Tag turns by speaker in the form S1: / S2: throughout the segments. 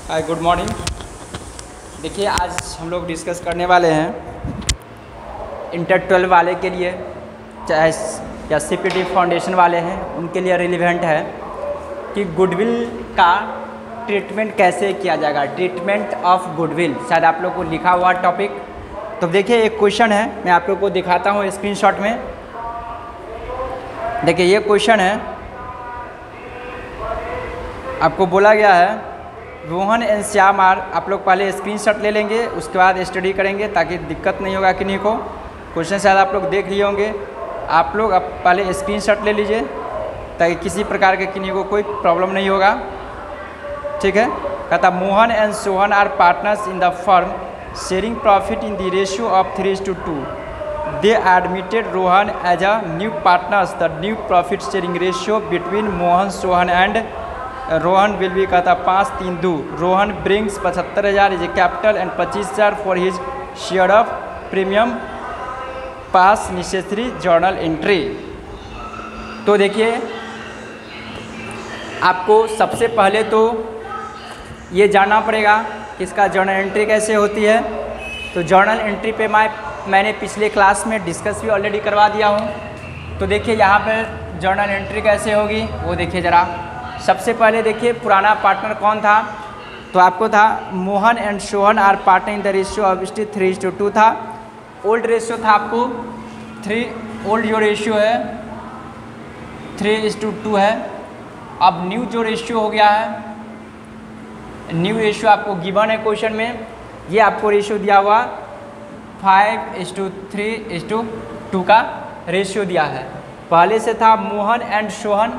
S1: हाय, good morning. देखिए, आज हम लोग डिस्कस करने वाले हैं इंटर 12 वाले के लिए, चाहे या सीपीटी फाउंडेशन वाले हैं उनके लिए रिलेवेंट है कि गुडविल का ट्रीटमेंट कैसे किया जाएगा। ट्रीटमेंट ऑफ गुडविल शायद आप लोग को लिखा हुआ टॉपिक। तो देखिए, एक क्वेश्चन है, मैं आप लोग को दिखाता हूँ स्क्रीनशॉट में। देखिए, ये क्वेश्चन है, आपको बोला गया है रोहन एंड श्याम आर। आप लोग पहले स्क्रीनशॉट ले लेंगे, उसके बाद स्टडी करेंगे ताकि दिक्कत नहीं होगा किन्हीं को। क्वेश्चन शायद आप लोग देख लिए होंगे, आप लोग अब पहले स्क्रीनशॉट ले लीजिए ताकि किसी प्रकार के किन्हीं को कोई प्रॉब्लम नहीं होगा। ठीक है। कहता Mohan and Sohan are partners in the firm sharing profit in the ratio of 3:2। They admitted Rohan as a new partners. The new profit sharing ratio between Mohan Sohan and Rohan will be. कहता 5-3-2। Rohan brings 75,000 is a capital and 25,000 for his share of premium pass necessary journal entry. तो देखिए, आपको सबसे पहले तो ये जानना पड़ेगा कि इसका जर्नल एंट्री कैसे होती है। तो जर्नल एंट्री पे मैंने पिछले क्लास में डिस्कस भी ऑलरेडी करवा दिया हूँ। तो देखिए, यहाँ पर जर्नल एंट्री कैसे होगी वो देखिए ज़रा। सबसे पहले देखिए, पुराना पार्टनर कौन था। तो आपको था Mohan and Sohan are partner in the ratio of 3:2 था। ओल्ड रेशियो था आपको 3। ओल्ड जो रेशियो है 3:2 है। अब न्यू जो रेशियो हो गया है, न्यू रेशियो आपको गिवन है क्वेश्चन में। ये आपको रेशियो दिया हुआ 5:3:2 का रेशियो दिया है। पहले से था मोहन एंड सोहन,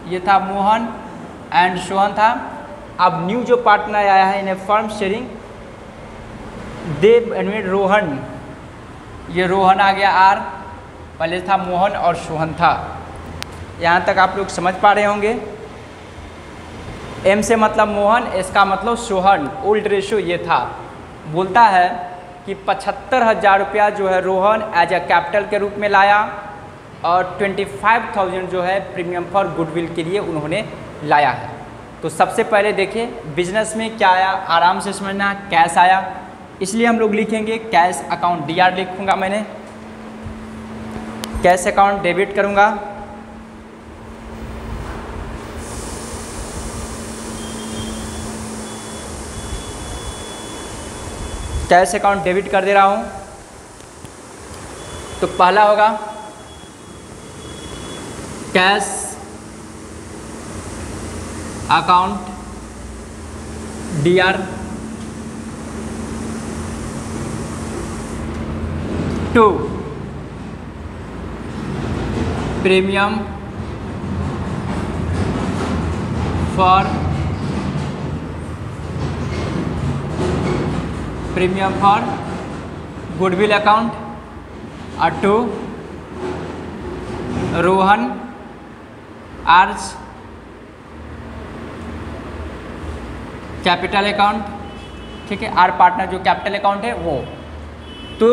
S1: ये था मोहन एंड सोहन था। अब न्यू जो पार्टनर आया है in a firm sharing, they admit Rohan, ये रोहन आ गया आर। पहले था मोहन और सोहन था। यहाँ तक आप लोग समझ पा रहे होंगे। एम से मतलब मोहन, इसका मतलब सोहन। ओल्ड रेशियो ये था। बोलता है कि 75,000 रुपया जो है रोहन एज ए कैपिटल के रूप में लाया और 25,000 जो है प्रीमियम फॉर गुडविल के लिए उन्होंने लाया है। तो सबसे पहले देखिए, बिजनेस में क्या आया, आराम से समझना। कैश आया, इसलिए हम लोग लिखेंगे कैश अकाउंट। डीआर लिखूंगा मैंने, कैश अकाउंट डेबिट करूंगा। कैश अकाउंट डेबिट कर दे रहा हूं। तो पहला होगा cash account DR 2 premium for goodwill account और 2 रोहन आर्ज कैपिटल अकाउंट। ठीक है, आर पार्टनर जो कैपिटल अकाउंट है वो। तो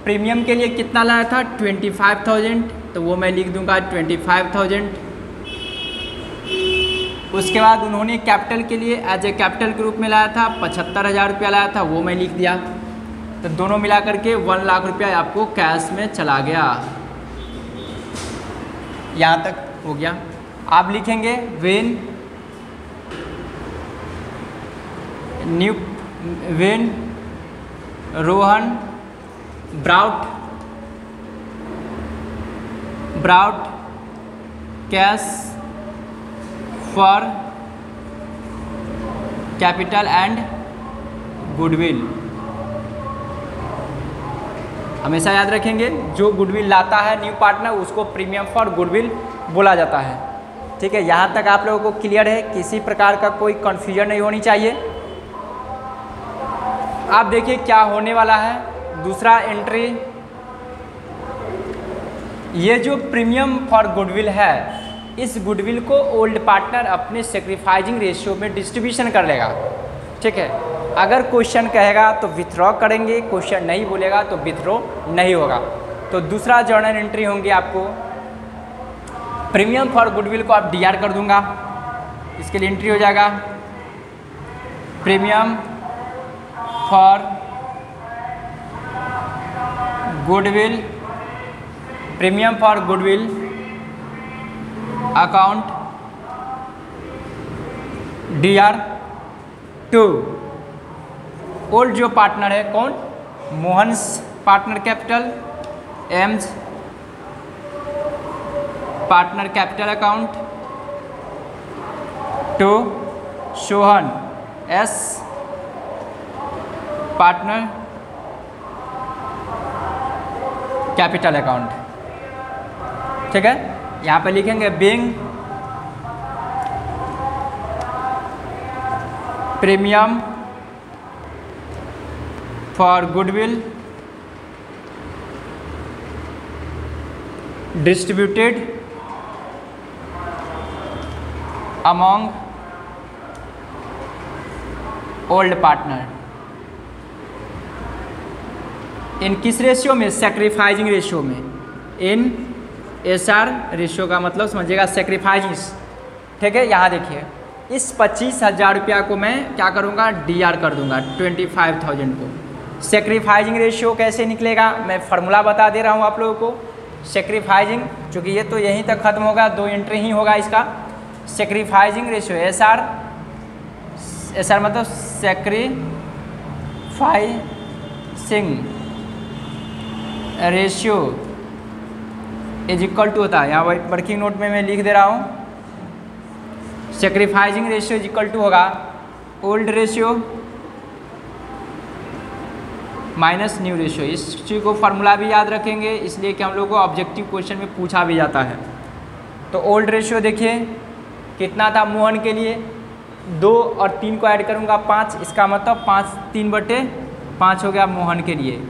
S1: प्रीमियम के लिए कितना लाया था 25,000, तो वो मैं लिख दूंगा 25,000। उसके बाद उन्होंने कैपिटल के लिए एज ए कैपिटल के रूप में लाया था 75,000 रुपया लाया था, वो मैं लिख दिया। तो दोनों मिला करके 1 लाख रुपया आपको कैश में चला गया। यहाँ तक हो गया। आप लिखेंगे when Rohan brought cash for capital and goodwill. हमेशा याद रखेंगे, जो गुडविल लाता है न्यू पार्टनर उसको प्रीमियम फॉर गुडविल बोला जाता है। ठीक है, यहाँ तक आप लोगों को क्लियर है, किसी प्रकार का कोई कन्फ्यूजन नहीं होनी चाहिए। आप देखिए क्या होने वाला है। दूसरा एंट्री, ये जो प्रीमियम फॉर गुडविल है, इस गुडविल को ओल्ड पार्टनर अपने सेक्रीफाइजिंग रेशियो में डिस्ट्रीब्यूशन कर लेगा। ठीक है, अगर क्वेश्चन कहेगा तो विथड्रॉ करेंगे, क्वेश्चन नहीं बोलेगा तो विथड्रॉ नहीं होगा। तो दूसरा जर्नल एंट्री होंगे आपको प्रीमियम फॉर गुडविल को आप डीआर कर दूंगा, इसके लिए एंट्री हो जाएगा premium for goodwill, premium for goodwill account DR2। Old जो पार्टनर है कौन, Mohan's partner capital, M's partner capital account to Sohan's partner capital account. ठीक है, यहाँ पे लिखेंगे being premium for goodwill distributed among old partner. In किस रेशियो में, सेक्रीफाइजिंग रेशियो में। इन SR रेशियो का मतलब समझिएगा सेक्रीफाइजिंग। ठीक है, यहाँ देखिए इस 25,000 रुपया को मैं क्या करूँगा, DR कर दूँगा 25,000 को। सेक्रीफाइजिंग रेशियो कैसे निकलेगा, मैं फार्मूला बता दे रहा हूँ आप लोगों को। सेक्रीफाइजिंग, चूँकि ये तो यहीं तक खत्म होगा, 2 एंट्री ही होगा इसका। सेक्रीफाइजिंग रेशियो SR मतलब sacrificing ratio is equal to होता है, यहाँ वर्किंग नोट में मैं लिख दे रहा हूँ। Sacrificing ratio is equal to होगा old ratio minus new ratio. इस चीज़ को फार्मूला भी याद रखेंगे, इसलिए कि हम लोग को ऑब्जेक्टिव क्वेश्चन में पूछा भी जाता है। तो ओल्ड रेशियो देखिए कितना था मोहन के लिए, 2 और 3 को ऐड करूँगा 5, इसका मतलब 3/5 हो गया मोहन के लिए,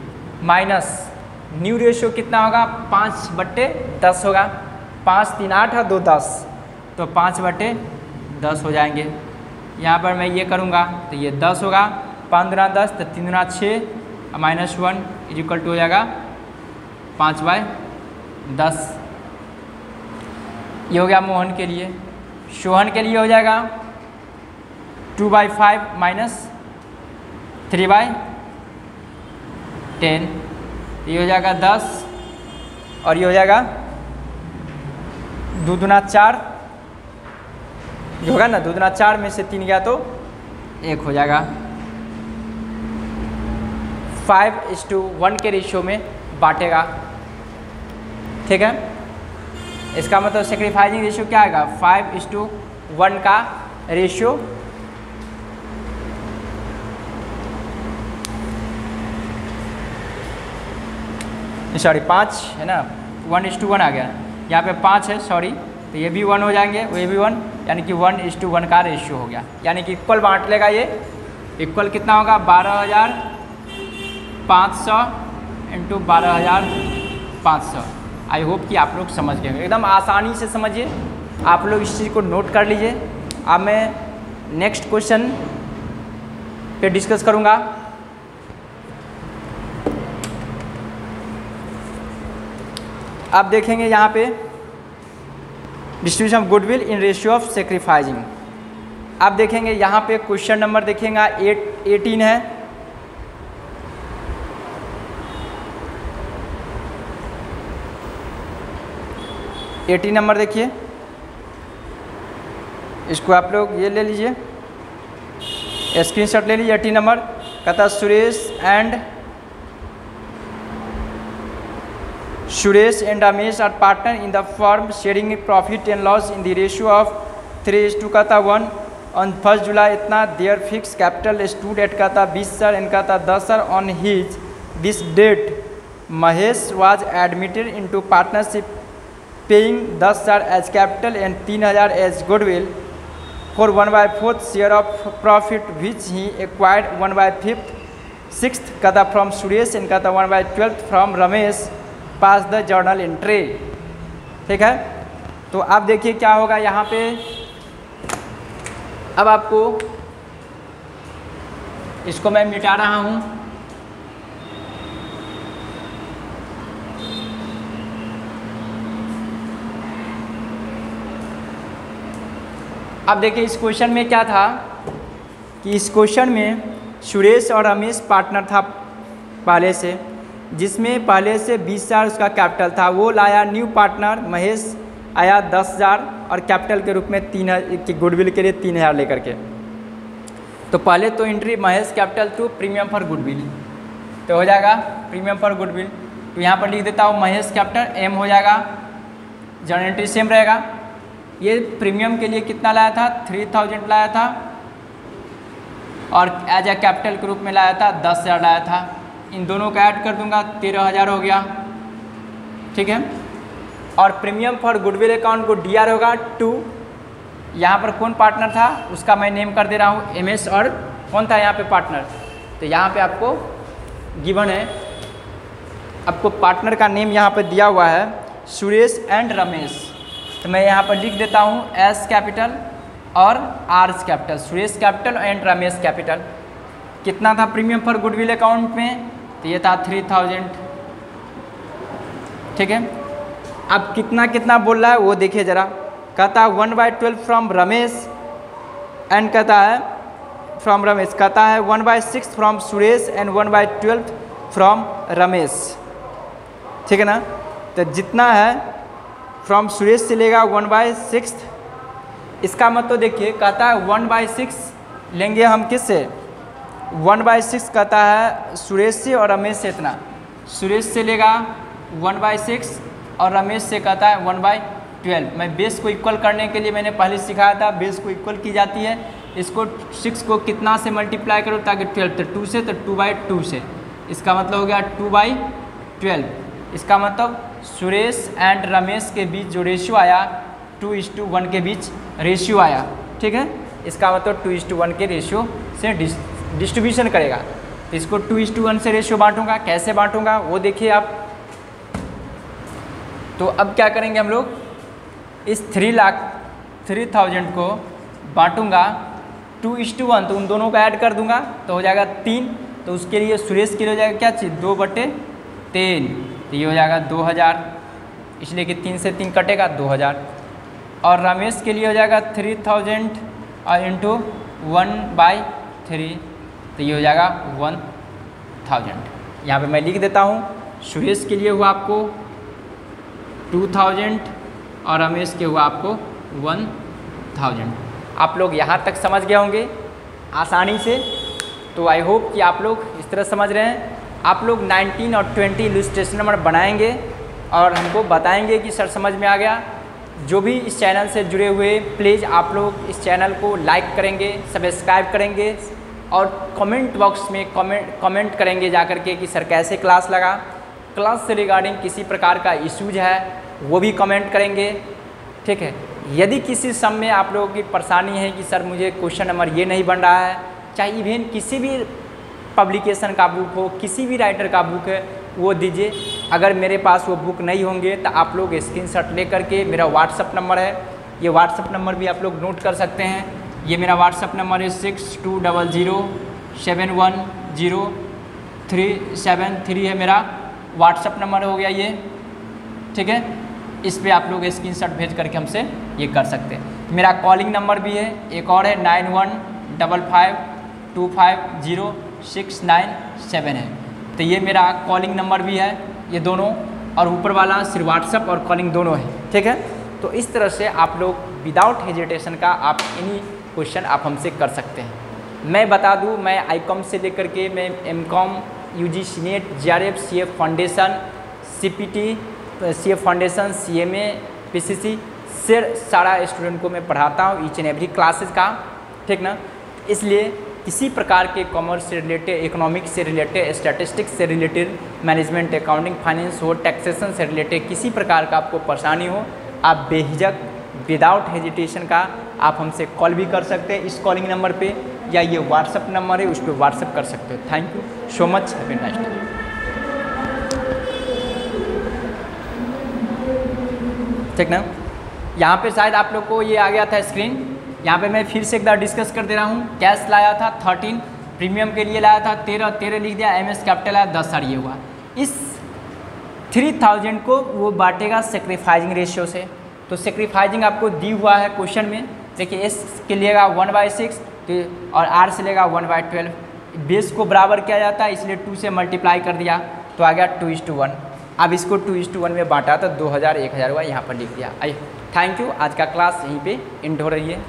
S1: माइनस न्यू रेशियो कितना होगा, 5/10 होगा। 5 3 8 और 2 10, तो 5/10 हो जाएंगे। यहाँ पर मैं ये करूँगा तो ये 10 होगा, 5 दूना 10 तो 3 दूना 6 -1 इज इक्वल टू हो जाएगा 5/10। ये हो गया मोहन के लिए। सोहन के लिए हो जाएगा 2/5 - 3/10, ये हो जाएगा 10 और ये हो जाएगा 2 दूना 4, जो होगा ना 2 दूना 4 में से 3 गया तो 1 हो जाएगा। 5:1 के रेशियो में बांटेगा। ठीक है, इसका मतलब सेक्रीफाइजिंग रेशियो क्या आएगा, 5:1 का रेशियो। सॉरी 5 है ना, 1:1 आ गया, यहाँ पे 5 है सॉरी, तो ये भी 1 हो जाएंगे, ये भी 1, यानी कि 1:1 का रेशियो हो गया। यानी कि इक्वल बांट लेगा ये। इक्वल कितना होगा, 12,500 × 12,500। आई होप कि आप लोग समझ गए, एकदम आसानी से समझिए। आप लोग इस चीज़ को नोट कर लीजिए। अब मैं नेक्स्ट क्वेश्चन पे डिस्कस करूँगा। आप देखेंगे यहाँ पे distribution of goodwill in ratio of sacrificing. आप देखेंगे यहाँ पे क्वेश्चन नंबर देखेंगे 18 है। एटीन नंबर देखिए, इसको आप लोग ये ले लीजिए, स्क्रीनशॉट ले लीजिए। 18 नंबर कहता Suresh and Ramesh are partner in the firm sharing profit and loss in the ratio of 3:1 on 1 July. इतना there fix capital stood at कहता 20 सर एंड कहता 10 सर on his this date Mahesh was admitted into partnership paying 10 सर as capital and 3,000 as goodwill for 1/4 share of profit which he acquired 1/5 6th कहता from Suresh and कहता 1/12 from Ramesh pass the journal entry. ठीक है, तो अब देखिए क्या होगा यहाँ पे। अब आपको इसको मैं मिटा रहा हूँ। अब देखिए इस क्वेश्चन में क्या था, कि इस क्वेश्चन में सुरेश और रमेश पार्टनर था पहले से, जिसमें पहले से 20,000 उसका कैपिटल था। वो लाया न्यू पार्टनर महेश आया 10,000 और कैपिटल के रूप में 3,000 की गुडविल के लिए 3,000 लेकर के। तो पहले तो entry Mahesh capital to premium for goodwill, तो हो जाएगा प्रीमियम फॉर गुडविल। तो यहाँ पर लिख देता हूँ महेश कैपिटल, एम हो जाएगा, जर्नल एंट्री सेम रहेगा। ये प्रीमियम के लिए कितना लाया था, 3,000 लाया था, और एज ए कैपिटल के रूप में लाया था 10,000 लाया था। इन दोनों का ऐड कर दूंगा, 13,000 हो गया, ठीक है। और प्रीमियम फॉर गुडविल अकाउंट को DR होगा 2। यहाँ पर कौन पार्टनर था उसका मैं नेम कर दे रहा हूँ MS, और कौन था यहाँ पे पार्टनर, तो यहाँ पे आपको गिवन है, आपको पार्टनर का नेम यहाँ पे दिया हुआ है सुरेश एंड रमेश। तो मैं यहाँ पर लिख देता हूँ S कैपिटल और R capital, Suresh capital and Ramesh capital. कितना था प्रीमियम फॉर गुडविल अकाउंट में, तो ये था 3,000, ठीक है। अब कितना कितना बोल रहा है वो देखिए ज़रा। कहता है 1/12 फ्रॉम रमेश, एंड कहता है फ्रॉम रमेश, कहता है 1/6 from Suresh and 1/12 from Ramesh, ठीक है ना। तो जितना है फ्रॉम सुरेश से लेगा 1/6, इसका मतलब देखिए कहता है 1/6 लेंगे हम किससे, 1/6 कहता है सुरेश से और रमेश से इतना, सुरेश से लेगा 1/6 और रमेश से कहता है 1/12। मैं बेस को इक्वल करने के लिए मैंने पहले सिखाया था, बेस को इक्वल की जाती है, इसको 6 को कितना से मल्टीप्लाई करो ताकि 12, तो 2 से, तो 2/2 से, इसका मतलब हो गया 2/12। इसका मतलब सुरेश एंड रमेश के बीच जो रेशियो आया 2:1 के बीच रेशियो आया, ठीक है। इसका मतलब 2:1 के रेशियो से डिस्ट्रीब्यूशन करेगा। तो इसको 2:1 से रेशियो बांटूंगा, कैसे बांटूंगा वो देखिए आप। तो अब क्या करेंगे हम लोग, इस 3,00,000 को बांटूंगा 2:1, तो उन दोनों का ऐड कर दूंगा तो हो जाएगा 3। तो उसके लिए सुरेश के लिए हो जाएगा क्या चीज़, 2/3, तो ये हो जाएगा 2,000, इसलिए कि 3 से 3 कटेगा 2,000। और रमेश के लिए हो जाएगा 3,000 और इंटू 1/3, तो ये हो जाएगा 1,000। यहाँ पे मैं लिख देता हूँ, सुरेश के लिए हुआ आपको 2,000 और रमेश के हुआ आपको 1,000। आप लोग यहाँ तक समझ गए होंगे आसानी से। तो आई होप कि आप लोग इस तरह समझ रहे हैं। आप लोग 19 और 20 इलस्ट्रेशन नंबर बनाएंगे और हमको बताएंगे कि सर समझ में आ गया। जो भी इस चैनल से जुड़े हुए प्लीज़ आप लोग इस चैनल को लाइक करेंगे, सब्सक्राइब करेंगे और कमेंट बॉक्स में कमेंट करेंगे जा कर के कि सर कैसे क्लास लगा। क्लास से रिगार्डिंग किसी प्रकार का इश्यूज है वो भी कमेंट करेंगे, ठीक है। यदि किसी सम में आप लोगों की परेशानी है कि सर मुझे क्वेश्चन नंबर ये नहीं बन रहा है, चाहे इवेन किसी भी पब्लिकेशन का बुक हो, किसी भी राइटर का बुक है वो दीजिए। अगर मेरे पास वो बुक नहीं होंगे तो आप लोग स्क्रीनशॉट ले करके, मेरा व्हाट्सअप नंबर है, ये व्हाट्सअप नंबर भी आप लोग नोट कर सकते हैं। ये मेरा व्हाट्सअप नंबर है 6200710373 है मेरा व्हाट्सअप नंबर हो गया ये, ठीक है। इस पे आप लोग स्क्रीनशॉट भेज करके हमसे ये कर सकते हैं। मेरा कॉलिंग नंबर भी है, एक और है 9155250697 है। तो ये मेरा कॉलिंग नंबर भी है, ये दोनों, और ऊपर वाला सिर्फ व्हाट्सअप और कॉलिंग दोनों है, ठीक है। तो इस तरह से आप लोग विदाउट हेजिटेशन का आप एनी क्वेश्चन आप हमसे कर सकते हैं। मैं बता दूं, मैं ICOM से लेकर के मैं MCOM, UGC net, JRF, CF foundation, CPT, CF foundation, CMA, PCC से सारा स्टूडेंट को मैं पढ़ाता हूँ ईच एंड एवरी क्लासेस का, ठीक ना। इसलिए किसी प्रकार के कॉमर्स से रिलेटेड, इकोनॉमिक्स से रिलेटेड, स्टैटिस्टिक्स से रिलेटेड, मैनेजमेंट, अकाउंटिंग, फाइनेंस हो, टैक्सेशन से रिलेटेड किसी प्रकार का आपको परेशानी हो, आप बेहिजक विदाउट हेजिटेशन का आप हमसे कॉल भी कर सकते हैं इस कॉलिंग नंबर पे, या ये व्हाट्सअप नंबर है उस पर व्हाट्सअप कर सकते हो। Thank you so much, have a nice day. ठीक ना। यहाँ पे शायद आप लोग को ये आ गया था स्क्रीन, यहाँ पे मैं फिर से एक बार डिस्कस कर दे रहा हूँ। कैश लाया था 13, प्रीमियम के लिए लाया था 13 लिख दिया, MS कैपिटल आया 10,000 ये हुआ। इस 3,000 को वो बांटेगा सेक्रीफाइजिंग रेशियो से। तो सेक्रीफाइजिंग आपको दी हुआ है क्वेश्चन में, देखिए एस के लिएगा 1/6, तो और आर से लेगा 1/12। बेस को बराबर किया जाता है इसलिए 2 से मल्टीप्लाई कर दिया तो आ गया 2:1। अब इसको 2:1 में बांटा तो 2000 1000 हुआ, यहाँ पर लिख दिया। आई थैंक यू। आज का क्लास यहीं पे एंड हो रही है।